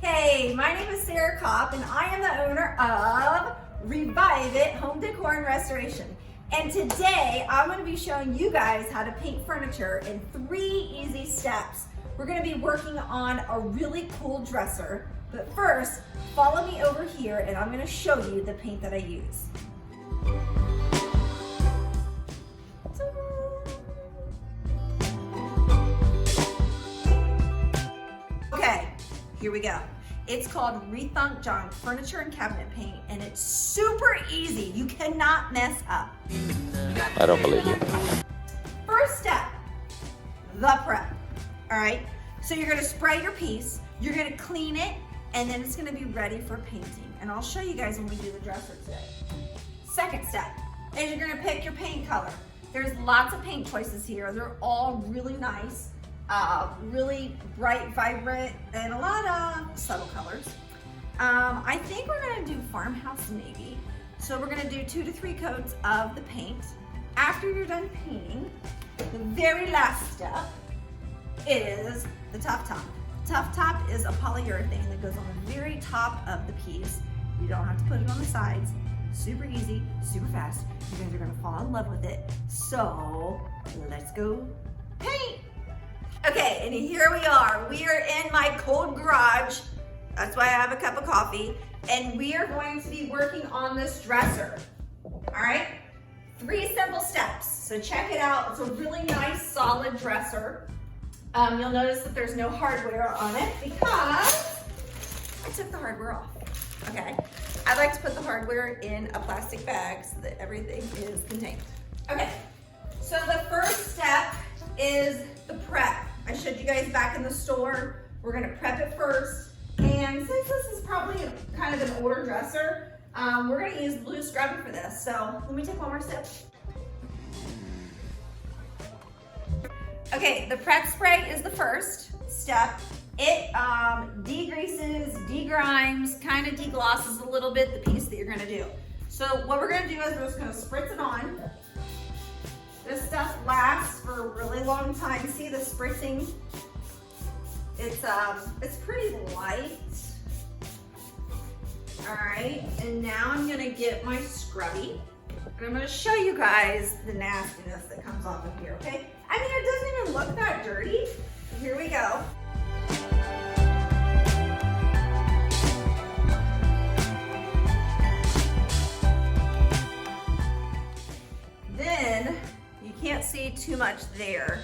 Hey, my name is Sarah Kopp and I am the owner of Revive It Home Decor and Restoration. And today I'm going to be showing you guys how to paint furniture in 3 easy steps. We're going to be working on a really cool dresser, but first follow me over here and I'm going to show you the paint that I use. Okay, here we go. It's called Rethunk Junk Furniture and Cabinet Paint, and it's super easy. You cannot mess up. I don't believe you. First step, the prep. All right, so you're gonna spray your piece, you're gonna clean it, and then it's gonna be ready for painting. And I'll show you guys when we do the dresser today. Second step is you're gonna pick your paint color. There's lots of paint choices here. They're all really nice. Really bright, vibrant, and a lot of subtle colors. I think we're gonna do farmhouse navy. So we're gonna do 2 to 3 coats of the paint. After you're done painting, the very last step is the tough top. Tough top is a polyurethane that goes on the very top of the piece. You don't have to put it on the sides. Super easy, super fast. You guys are gonna fall in love with it. So let's go paint. Okay, and here we are. We are in my cold garage. That's why I have a cup of coffee. And we are going to be working on this dresser. All right? 3 simple steps. So check it out. It's a really nice, solid dresser. You'll notice that there's no hardware on it because I took the hardware off. Okay? I like to put the hardware in a plastic bag so that everything is contained. Okay, so the first step is the prep. I showed you guys back in the store. We're gonna prep it first. And since this is probably kind of an older dresser, we're gonna use blue scrubber for this. So let me take one more sip. Okay, the prep spray is the first step. It degreases, degrimes, kind of deglosses a little bit the piece that you're gonna do. So what we're gonna do is we're just gonna spritz it on. This stuff lasts for a really long time. See the spritzing? It's pretty light. All right, and now I'm gonna get my scrubby, and I'm gonna show you guys the nastiness that comes off of here, okay? I mean, it doesn't even look that dirty. Here we go. Then, you can't see too much there.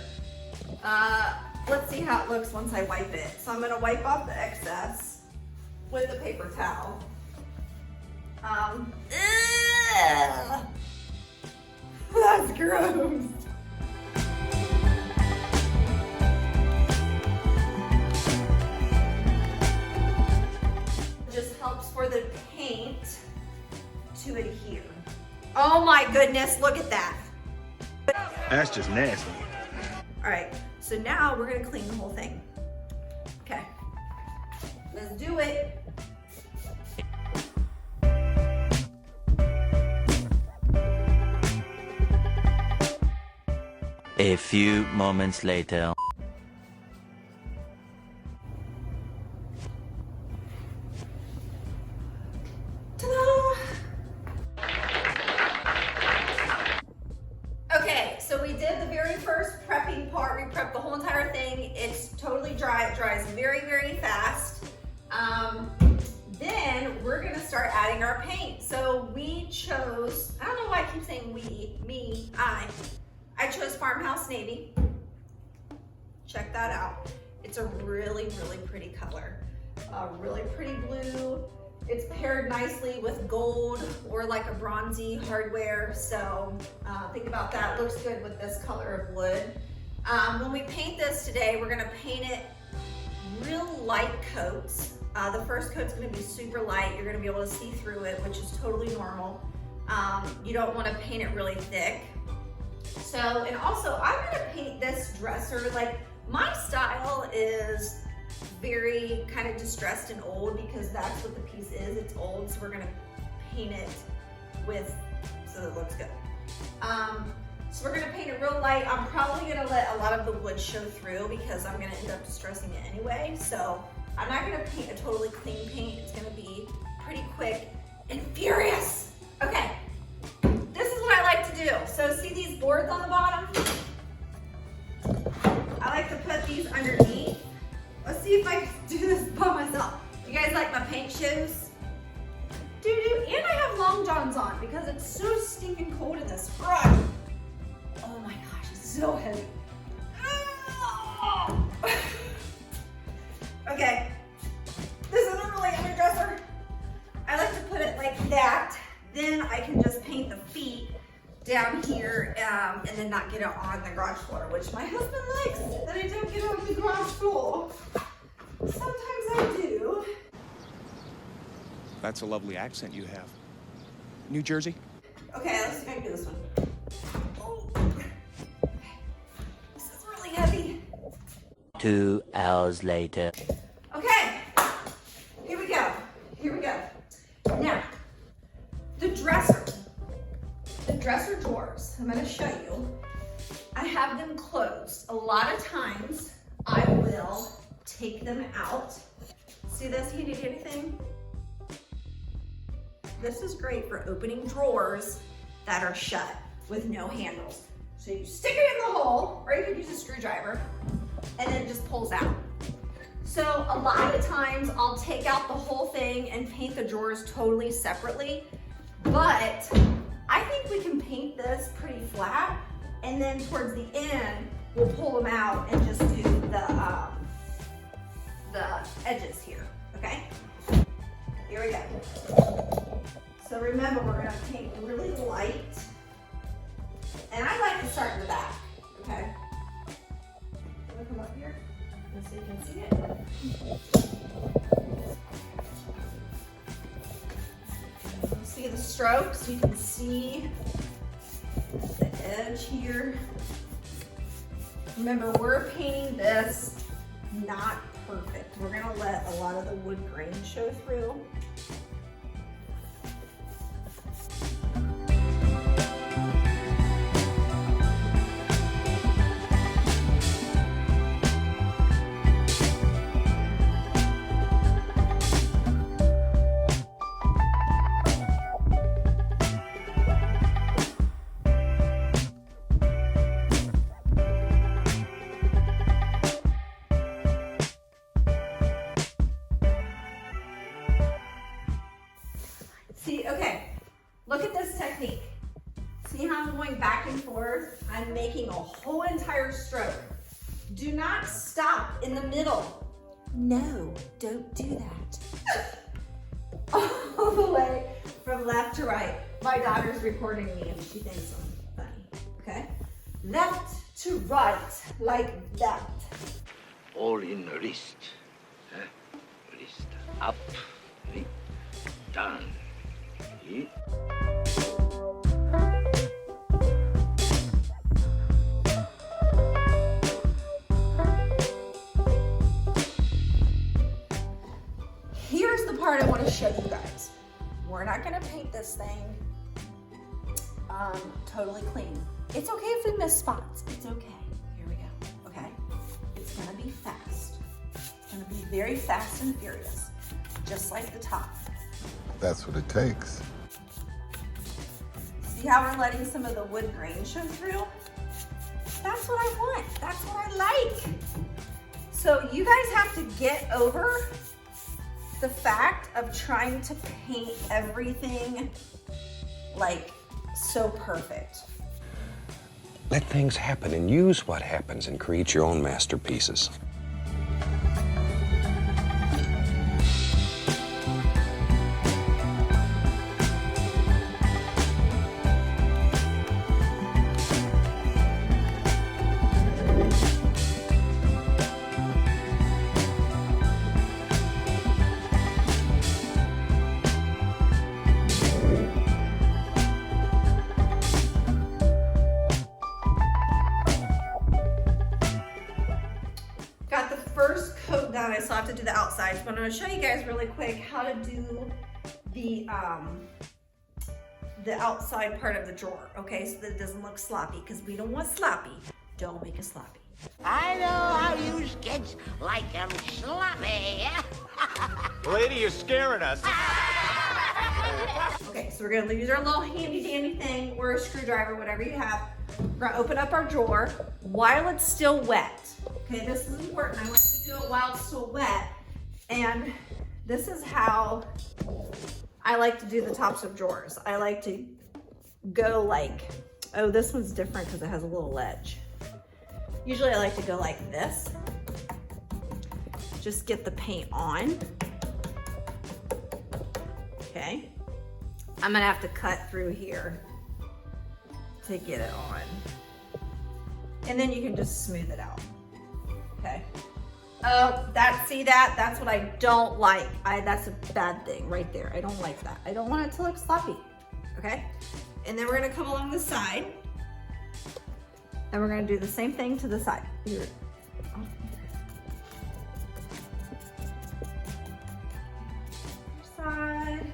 Let's see how it looks once I wipe it. So I'm gonna wipe off the excess with a paper towel. That's gross. It just helps for the paint to adhere. Oh my goodness, look at that. That's just nasty. All right, so now we're gonna clean the whole thing. Okay, let's do it. A few moments later. Okay, so we did the very first prepping part. We prepped the whole entire thing. It's totally dry. It dries very, very fast. Then we're gonna start adding our paint. So we chose, I don't know why I keep saying we, me, I chose Farmhouse Navy. Check that out. It's a really, really pretty color. Really pretty blue. It's paired nicely with gold or like a bronzy hardware. So think about that. Looks good with this color of wood. When we paint this today, we're gonna paint it real light coats. The first coat's gonna be super light. You're gonna be able to see through it, which is totally normal. You don't wanna paint it really thick. So, and also I'm gonna paint this dresser, like my style is very kind of distressed and old because that's what the piece is. It's old, so we're gonna paint it with, so that it looks good. So we're gonna paint it real light. I'm probably gonna let a lot of the wood show through because I'm gonna end up distressing it anyway. So I'm not gonna paint a totally clean paint. It's gonna be pretty quick and furious. Okay, this is what I like to do. So see these boards on the bottom? I like to put these underneath. Let's see if I can do this by myself. You guys like my paint shoes? Doo-doo. And I have long johns on because it's so stinking cold in this garage. Oh my gosh, it's so heavy. Okay, this isn't really a dresser. I like to put it like that. Then I can just paint the feet down here and then not get it on the garage floor, which my husband likes that I don't get on the garage floor. Sometimes I do. That's a lovely accent you have. New Jersey? Okay, let's see if I can do this one. Oh. Okay. This is really heavy. 2 hours later. Okay, here we go. Here we go. Now, the dresser drawers, I'm gonna show you. I have them closed. A lot of times I will take them out. See this handy dandy thing? This is great for opening drawers that are shut with no handles. So you stick it in the hole, or you could use a screwdriver, and then it just pulls out. So a lot of times I'll take out the whole thing and paint the drawers totally separately, but I think we can paint this pretty flat, and then towards the end, we'll pull them out and just do the edges here, okay? Here we go. So remember, we're gonna paint really light, and I like to start in the back, okay? I'm gonna come up here so you can see it. See the strokes, you can see the edge here. Remember, we're painting this not perfect. We're gonna let a lot of the wood grain show through. See, okay, look at this technique. See how I'm going back and forth? I'm making a whole entire stroke. Do not stop in the middle. No, don't do that. All the way from left to right. My daughter's recording me and she thinks I'm funny, okay? Left to right, like that. All in the wrist. Wrist up, down. Here's the part I want to show you guys. We're not going to paint this thing totally clean. It's okay if we miss spots. It's okay. Here we go. Okay? It's going to be fast. It's going to be very fast and furious, just like the top. That's what it takes. See how we're letting some of the wood grain show through? That's what I want. That's what I like. So you guys have to get over the fact of trying to paint everything like so perfect. Let things happen and use what happens and create your own masterpieces. Got the first coat done. I still have to do the outsides, but I'm going to show you guys really quick how to do the outside part of the drawer, okay? So that it doesn't look sloppy, because we don't want sloppy. Don't make it sloppy. I know how you kids like 'em sloppy. Lady, you're scaring us. Okay, so we're gonna use our little handy dandy thing or a screwdriver, whatever you have. We're gonna open up our drawer while it's still wet. Okay, this is important. I want you to do it while it's still wet. And this is how I like to do the tops of drawers. I like to go like, oh, this one's different because it has a little ledge. Usually I like to go like this. Just get the paint on. Okay. I'm gonna have to cut through here to get it on. And then you can just smooth it out. Okay. Oh, that's what I don't like. That's a bad thing right there. I don't like that. I don't want it to look sloppy. Okay. And then we're gonna come along the side. And we're gonna do the same thing to the side. Here. Side.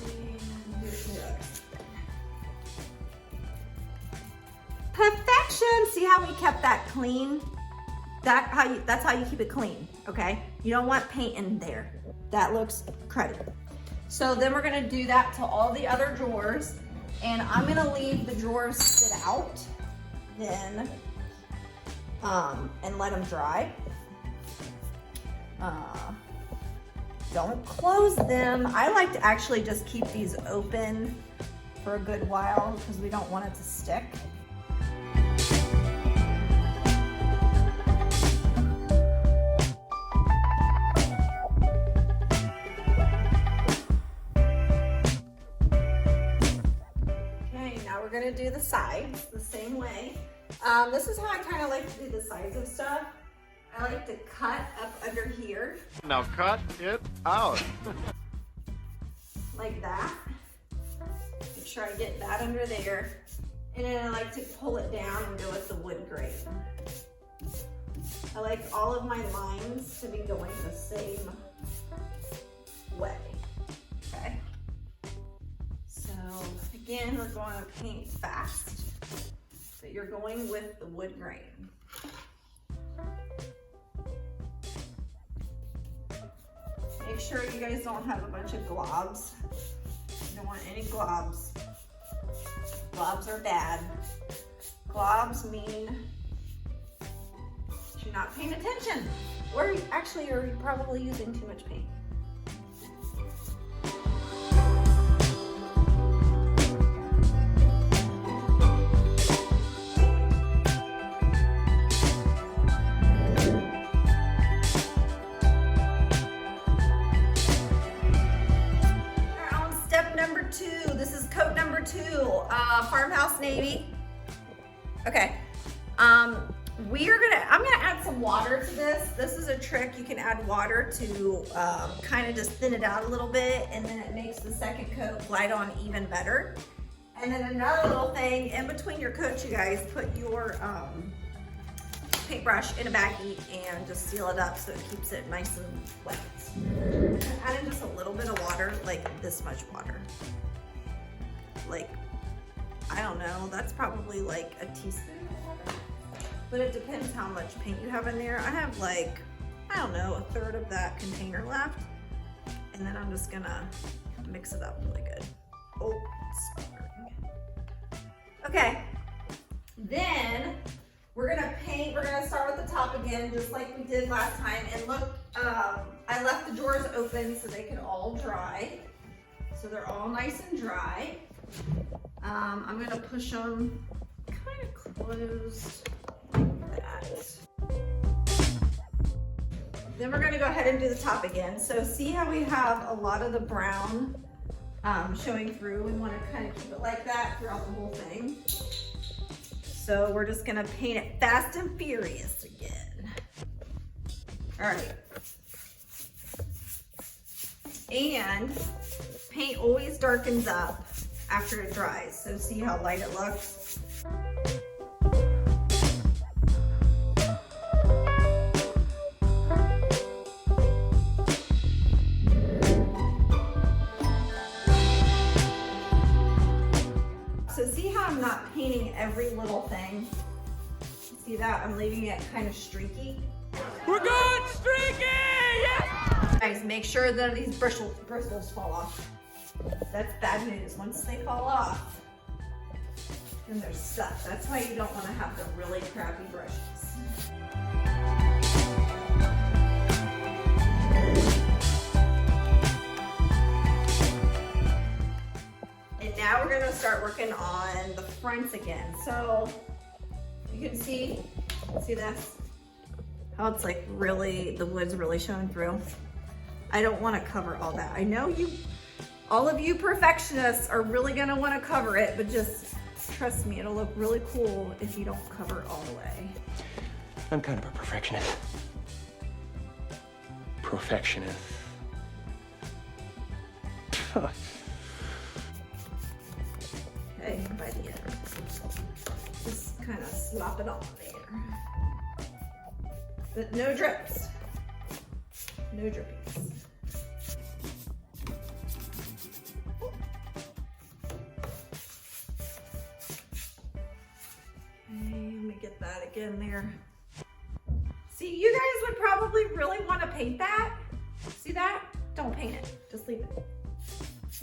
And here's the other. Perfection. See how we kept that clean? That's how you keep it clean, okay? You don't want paint in there. That looks cruddy. So then we're gonna do that to all the other drawers, and I'm gonna leave the drawers sit out then, and let them dry. Don't close them. I like to actually just keep these open for a good while because we don't want it to stick. We're gonna do the sides the same way. This is how I kind of like to do the sides of stuff. I like to cut up under here. Now cut it out. Like that. Make sure I get that under there. And then I like to pull it down and go with the wood grain. I like all of my lines to be going the same way. Okay. So again, we're going to paint fast, but you're going with the wood grain. Make sure you guys don't have a bunch of globs. You don't want any globs. Globs are bad. Globs mean you're not paying attention. Or actually, you're probably using too much paint. Farmhouse navy. Okay. I'm gonna add some water to this. This is a trick. You can add water to kind of just thin it out a little bit, and then it makes the second coat glide on even better. And then another little thing, in between your coats, you guys, put your paintbrush in a baggie and just seal it up so it keeps it nice and wet. Add in just a little bit of water, like this much water. Like, I don't know, that's probably like a teaspoon of water. But it depends how much paint you have in there. I have like, I don't know, a third of that container left. And then I'm just gonna mix it up really good. Oh, it's sputtering. Okay, then we're gonna paint, we're gonna start with the top again, just like we did last time. And look, I left the drawers open so they can all dry. So they're all nice and dry. I'm gonna push them kind of closed like that. Then we're gonna go ahead and do the top again. So see how we have a lot of the brown showing through? We wanna kind of keep it like that throughout the whole thing. So we're just gonna paint it fast and furious again. All right. And paint always darkens up after it dries. So see how light it looks? So see how I'm not painting every little thing? See that? I'm leaving it kind of streaky. We're going streaky! Yes! Guys, make sure that these bristles fall off. That's bad news. Once they fall off, then they're stuck. That's why you don't want to have the really crappy brushes. And now we're gonna start working on the fronts again. So you can see this? How it's like really, the wood's really showing through. I don't want to cover all that. I know all of you perfectionists are really gonna want to cover it, but just trust me, it'll look really cool if you don't cover it all the way. I'm kind of a perfectionist. Perfectionist. Okay, by the end. Just kind of slop it on there. But no drips. No drippies. Okay, let me get that again there. See, you guys would probably really want to paint that. See that? Don't paint it, just leave it.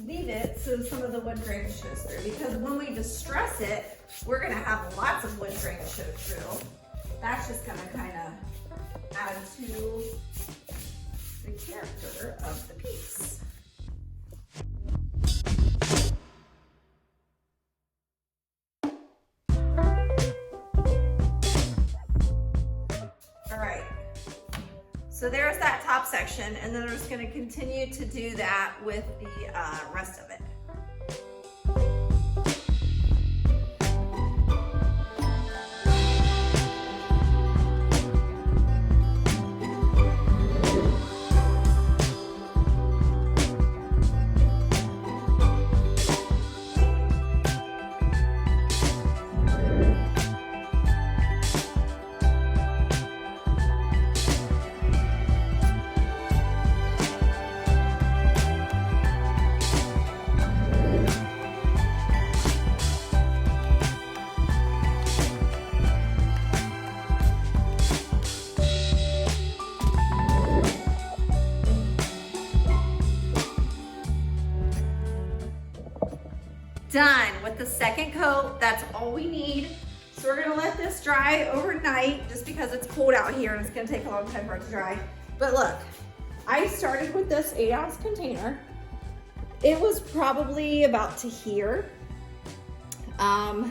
Leave it so some of the wood grain shows through, because when we distress it, we're gonna have lots of wood grain show through. That's just gonna kind of add to the character of the piece. All right, so there's that top section, and then we're just gonna continue to do that with the rest of it. Done with the second coat. That's all we need. So we're gonna let this dry overnight just because it's cold out here and it's gonna take a long time for it to dry. But look, I started with this 8-ounce container. It was probably about to here. And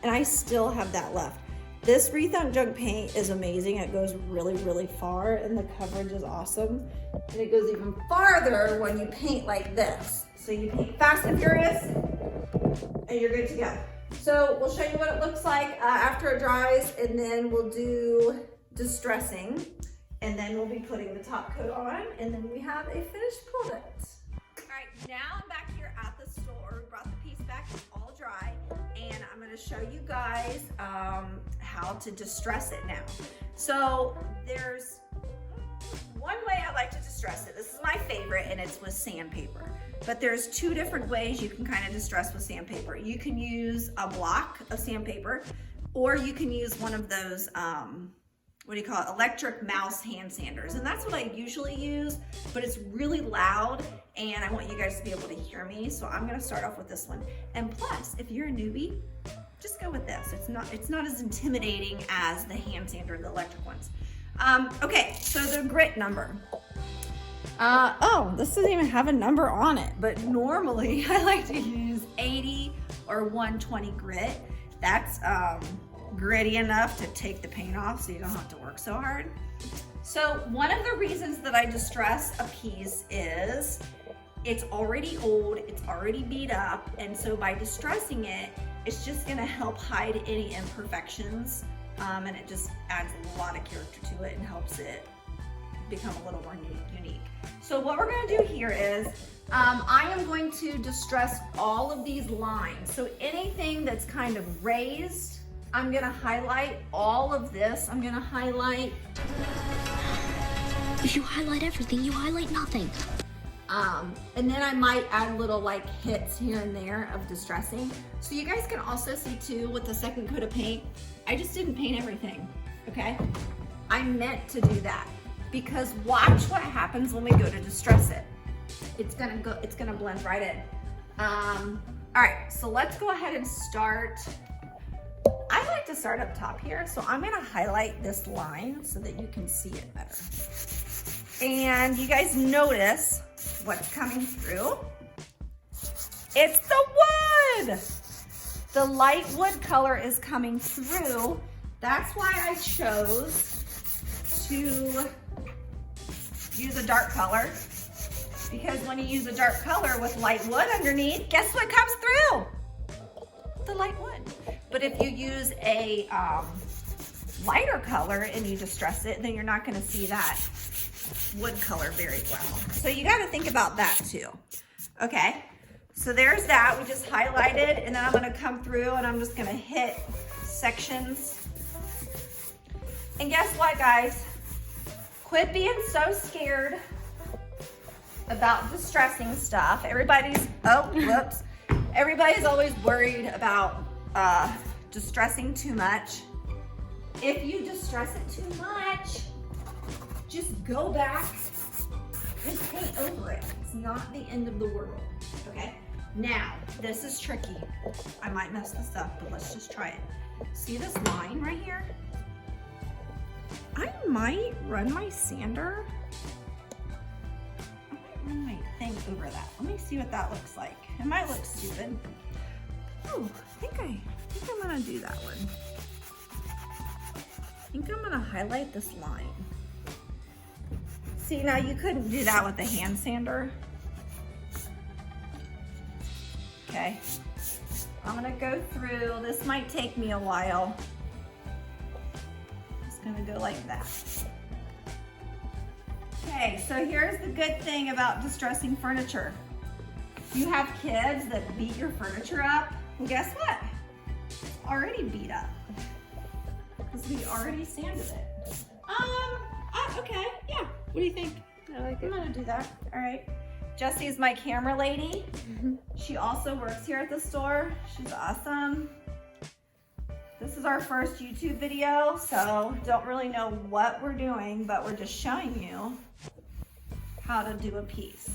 I still have that left. This Rethunk junk paint is amazing. It goes really, really far and the coverage is awesome. And it goes even farther when you paint like this. So you paint fast and furious and you're good to go. So we'll show you what it looks like after it dries, and then we'll do distressing, and then we'll be putting the top coat on, and then we have a finished product. All right, now I'm back here at the store. We brought the piece back, it's all dry, and I'm gonna show you guys how to distress it now. So there's one way I like to distress it. This is my favorite, and it's with sandpaper. But there's two different ways you can kind of distress with sandpaper. You can use a block of sandpaper, or you can use one of those, what do you call it, electric mouse hand sanders. And that's what I usually use, but it's really loud and I want you guys to be able to hear me. So I'm gonna start off with this one. And plus, if you're a newbie, just go with this. It's not as intimidating as the hand sander, the electric ones. Okay, so the grit number. Oh, this doesn't even have a number on it, but normally I like to use 80 or 120 grit. That's gritty enough to take the paint off so you don't have to work so hard. So one of the reasons that I distress a piece is it's already old, it's already beat up, and so by distressing it, it's just gonna help hide any imperfections, and it just adds a lot of character to it and helps it become a little more unique. So what we're gonna do here is, I am going to distress all of these lines. So anything that's kind of raised, I'm gonna highlight all of this. I'm gonna highlight. If you highlight everything, you highlight nothing. And then I might add little like hits here and there of distressing. So you guys can also see too with the second coat of paint, I just didn't paint everything, okay? I meant to do that because watch what happens when we go to distress it. It's gonna blend right in. All right, so let's go ahead and start. I like to start up top here, so I'm gonna highlight this line so that you can see it better. And you guys notice what's coming through? It's the wood! The light wood color is coming through. That's why I chose to use a dark color. Because when you use a dark color with light wood underneath, guess what comes through? The light wood. But if you use a lighter color and you distress it, then you're not gonna see that wood color very well. So you gotta think about that too. Okay, so there's that. We just highlighted, and then I'm gonna come through and I'm just gonna hit sections. And guess what, guys? Quit being so scared about distressing stuff. Everybody's always worried about distressing too much. If you distress it too much, just go back and paint over it. It's not the end of the world, okay? Now, this is tricky. I might mess this up, but let's just try it. See this line right here? I might run my sander. I might run my thing over that. Let me see what that looks like. It might look stupid. Oh, I think I'm gonna do that one. I think I'm gonna highlight this line. See, now you couldn't do that with a hand sander. Okay, I'm gonna go through. This might take me a while. Just gonna go like that. Okay, so here's the good thing about distressing furniture. You have kids that beat your furniture up. Well, guess what? It's already beat up because we already sanded it. Okay, yeah. What do you think? I like it. I'm gonna do that. All right. Jessie's my camera lady. She also works here at the store. She's awesome. This is our first YouTube video, so don't really know what we're doing, but we're just showing you how to do a piece.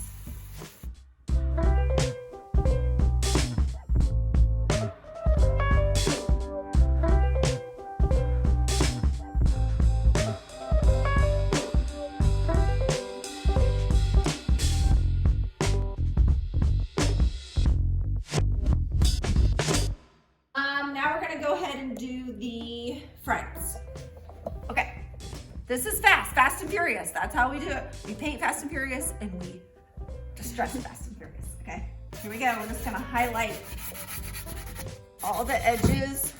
Now we're gonna go ahead and do the fronts. Okay, this is fast and furious. That's how we do it. We paint fast and furious and we distress fast and furious, okay? Here we go, we're just gonna highlight all the edges.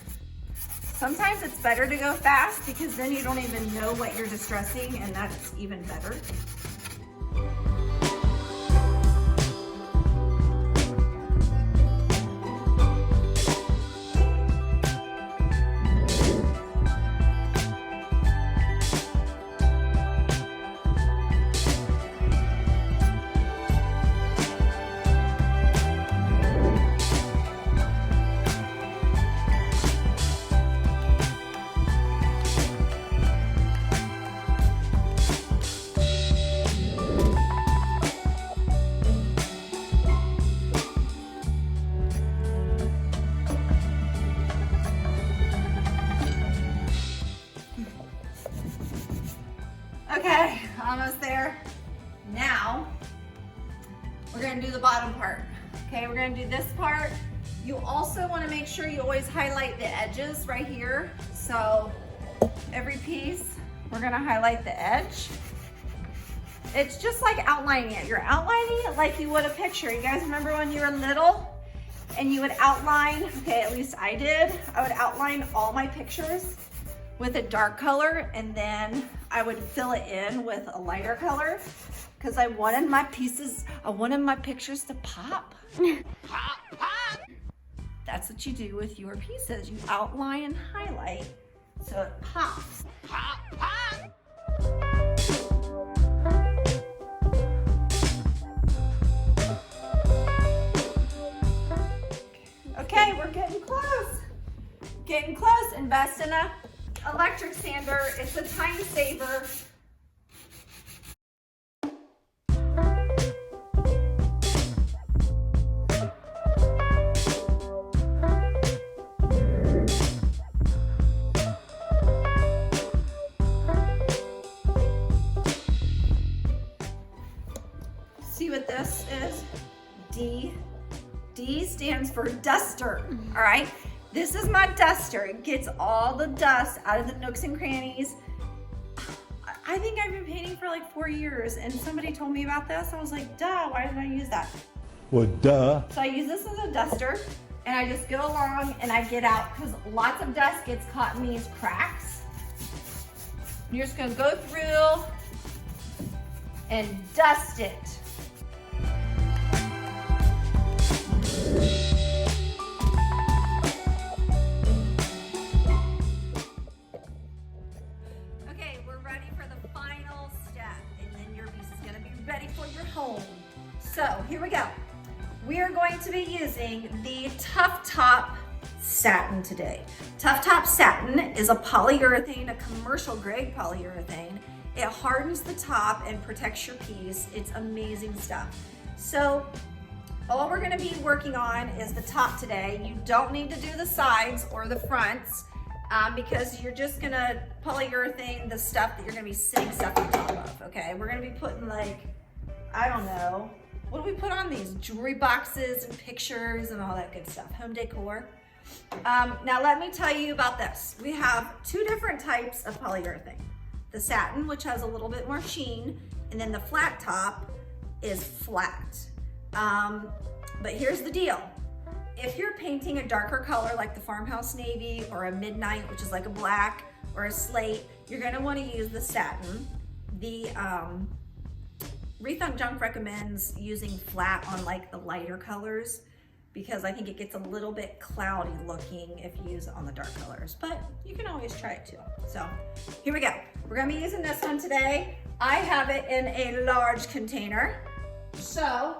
Sometimes it's better to go fast because then you don't even know what you're distressing, and that's even better. Okay, almost there. Now, we're gonna do the bottom part. Okay, we're gonna do this part. You also wanna make sure you always highlight the edges right here. So every piece, we're gonna highlight the edge. It's just like outlining it. You're outlining it like you would a picture. You guys remember when you were little and you would outline, okay, at least I did. I would outline all my pictures with a dark color, and then I would fill it in with a lighter color because I wanted my pictures to pop. Pop, pop. That's what you do with your pieces. You outline and highlight so it pops. Pop, pop. Okay, we're getting close. getting close. Invest in a electric sander. It's a time saver. See what this is? D. D stands for duster, all right? This is my duster. It gets all the dust out of the nooks and crannies. I think I've been painting for like 4 years, and somebody told me about this. I was like, duh, why didn't I use that? Well, duh. So I use this as a duster, and I just go along and I get out, because lots of dust gets caught in these cracks. You're just gonna go through and dust it. Okay, we're ready for the final step, and then your piece is gonna be ready for your home. So here we go. We are going to be using the Tough Top satin today. Tough Top satin is a polyurethane, a commercial grade polyurethane. It hardens the top and protects your piece. It's amazing stuff. So all we're gonna be working on is the top today. You don't need to do the sides or the fronts because you're just gonna polyurethane the stuff that you're gonna be sitting stuff on top of, okay? We're gonna be putting like, I don't know, what do we put on these? Jewelry boxes and pictures and all that good stuff, home decor. Now let me tell you about this. We have two different types of polyurethane. The satin, which has a little bit more sheen, and then the flat top is flat. But here's the deal. If you're painting a darker color like the farmhouse navy or a midnight, which is like a black, or a slate, you're gonna wanna use the satin. The Rethunk Junk recommends using flat on like the lighter colors because I think it gets a little bit cloudy looking if you use it on the dark colors, but you can always try it too. So here we go. We're gonna be using this one today. I have it in a large container. So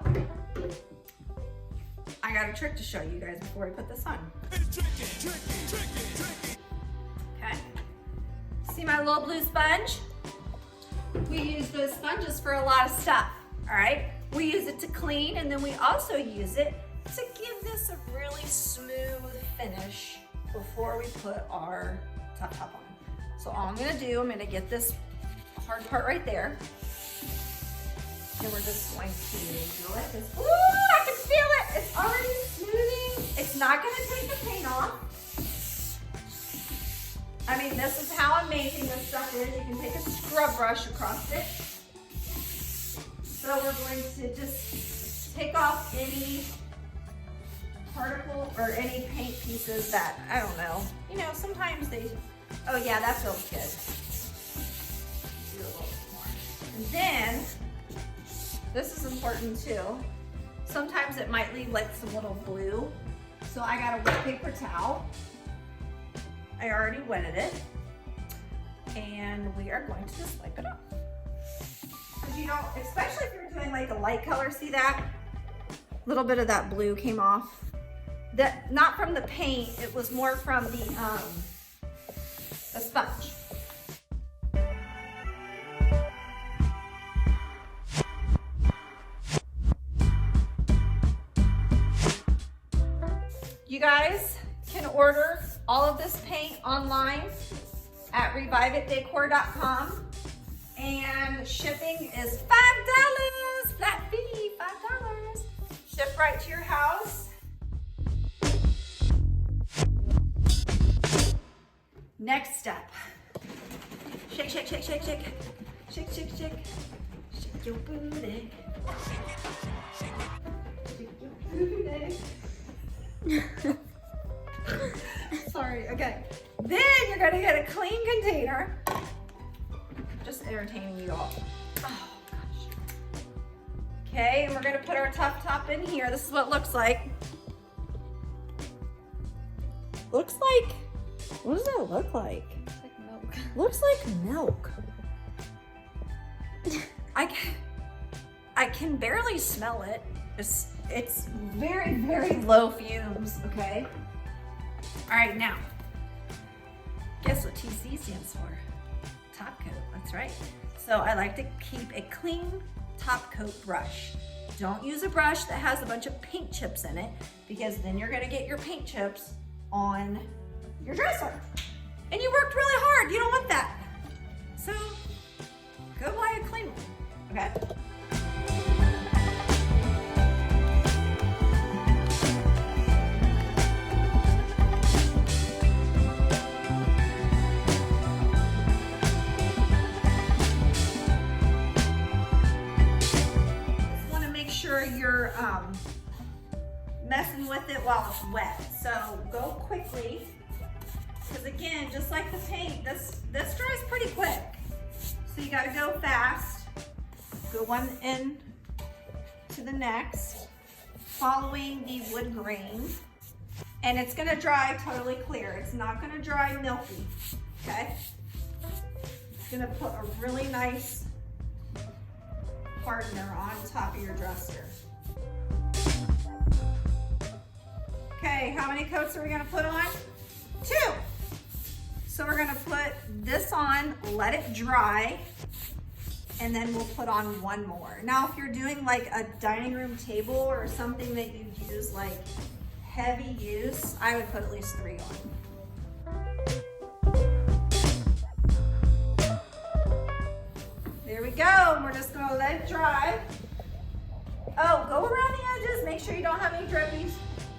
I got a trick to show you guys before we put this on. Okay. See my little blue sponge? We use those sponges for a lot of stuff, all right? We use it to clean, and then we also use it to give this a really smooth finish before we put our Tough Top on. So all I'm gonna do, I'm gonna get this hard part right there, and we're just going to do it. Ooh, I can feel it. It's already smoothing. It's not gonna take the paint off. I mean, this is how amazing this stuff is. You can take a scrub brush across it. So we're going to just take off any particle or any paint pieces that, I don't know. You know, sometimes they, oh yeah, that feels good. Do a little bit more. And then, this is important too. Sometimes it might leave like some little glue. So I got a wet paper towel. I already wetted it. And we are going to just wipe it off. Because you don't, especially if you're doing like a light color, see that? A little bit of that blue came off. That, not from the paint, it was more from the sponge. You guys can order all of this paint online at reviveitdecor.com, and shipping is $5, flat fee, $5. Ship right to your house. Next step. Shake, shake, shake, shake, shake. Shake, shake, shake. Shake your booty. Shake your booty. Sorry, okay. Then you're gonna get a clean container. Just entertaining you all. Oh gosh. Okay, and we're gonna put our Tough Top in here. This is what it looks like. Looks like, what does that look like? It's like milk. Looks like milk. I can barely smell it. It's very, very low fumes, okay? All right, now, Guess what TC stands for? Top coat, that's right. So I like to keep a clean top coat brush. Don't use a brush that has a bunch of paint chips in it, because then you're gonna get your paint chips on your dresser. And you worked really hard, you don't want that. So go buy a clean one, okay? You're messing with it while it's wet. So go quickly, because again, just like the paint, this dries pretty quick. So you gotta go fast. Go one end to the next, following the wood grain. And it's gonna dry totally clear. It's not gonna dry milky, okay? It's gonna put a really nice hardener on top of your dresser. Okay, how many coats are we gonna put on? 2. So we're gonna put this on, let it dry, and then we'll put on 1 more. Now, if you're doing like a dining room table or something that you use like heavy use, I would put at least 3 on. There we go. We're just gonna let it dry. Oh, go around the edges. Make sure you don't have any drippies.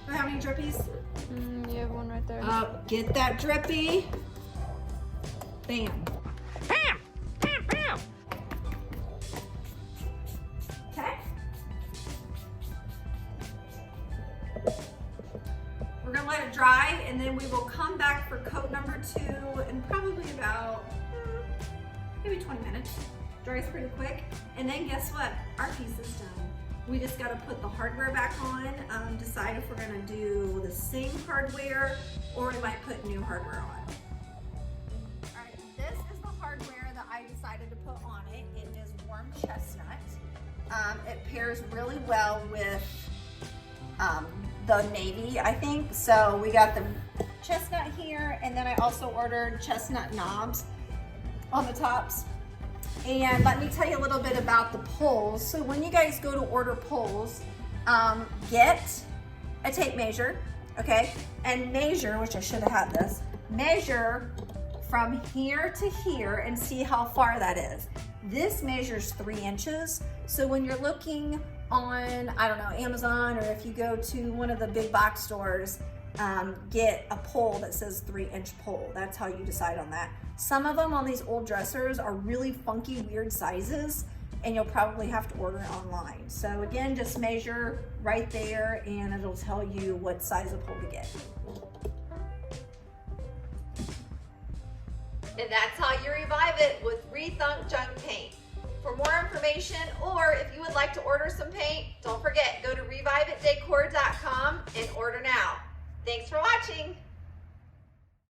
Do you have any drippies? You have one right there. Get that drippy. Bam. Bam! Bam! Bam! Okay. We're gonna let it dry, and then we will come back for coat number 2 in probably about maybe 20 minutes. Dries pretty quick. And then guess what? Our piece is done. We just got to put the hardware back on, decide if we're going to do the same hardware or we might put new hardware on. All right, this is the hardware that I decided to put on it. It is warm chestnut. It pairs really well with the navy, I think. So we got the chestnut here, and then I also ordered chestnut knobs on the tops. And let me tell you a little bit about the poles. So when you guys go to order poles, get a tape measure, okay? And measure, which I should have had this, measure from here to here and see how far that is. This measures 3 inches. So when you're looking on, I don't know, Amazon, or if you go to one of the big box stores, get a pole that says 3-inch pole. That's how you decide on that. Some of them on these old dressers are really funky, weird sizes, and you'll probably have to order it online. So again, just measure right there and it'll tell you what size of pole to get. And that's how you revive it with Rethunk Junk Paint. For more information, or if you would like to order some paint, don't forget,